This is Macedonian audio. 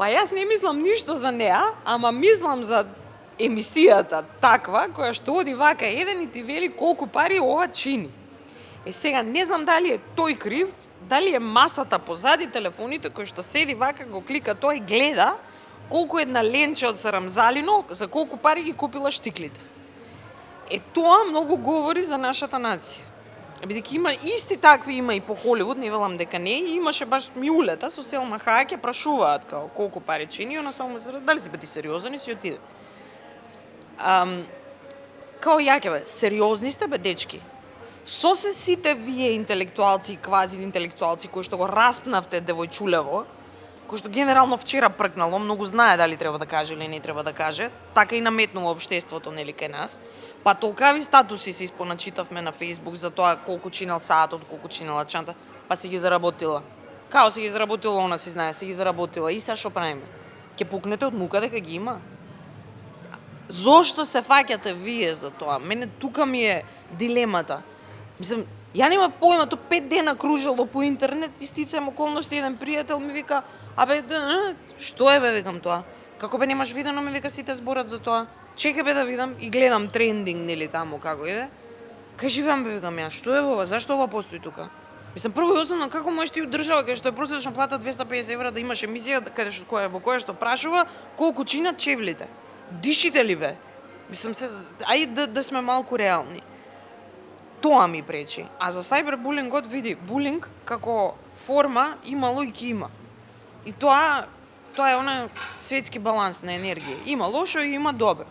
Па јас не мислам ништо за неа, ама мислам за емисијата таква, која што оди вака еден и ти вели колку пари ова чини. Сега, не знам дали е тој крив, дали е масата позади, телефоните кои што седи вака, го клика тој и гледа колку една ленче од Сарамзалино, за колку пари ги купила штиклите. Тоа многу говори за нашата нација. Бидејќи има исти такви има и по Холивуд, не велам дека не, и имаше баш Миулета со Селма Хајек ја прашуваат као колку пари чини, она само се дали си бети сериозен и си отиде. Као јаке бе, сериозни сте бе дечки. Со се сите вие интелектуалци и квази интелектуалци кои што го распнавте девојчулево, кој што генерално вчера пркнало, многу знае дали треба да каже или не треба да каже, така и наметнува општеството нели кај нас. Па толкави статуси се испоначитавме на Facebook за тоа колку чинел саатот, колку чинела чанта, па си ги заработила. Као си ги заработила, она си знае, си ги заработила. И са што правиме? Ќе пукнете од мука дека ги има? Зошто се фаќате вие за тоа? Мене тука ми е дилемата. Мислам, ја нема појма, то 5 дена кружило по интернет и стицаем околности, еден пријател ми вика, абе, што е бе, викам тоа? Како бе немаш видено, ми вика сите зборат за тоа. Чекај бе да видам и гледам трендинг нели таму како иде. Кај живеам бе, викам ја, што е ова? Зашто ова постои тука? Мислам, прво и основно, како можеш ти држава кај што е просечна плата 250 евра да имаш емисија во која што прашува колку чинат чевлите? Дишите ли бе? Мислам се, ајде да сме малку реални. Тоа ми пречи. А за сайбербулингот види, булинг како форма имало и ќе има. И тоа е она светски баланс на енергија. Има лошо и има добро.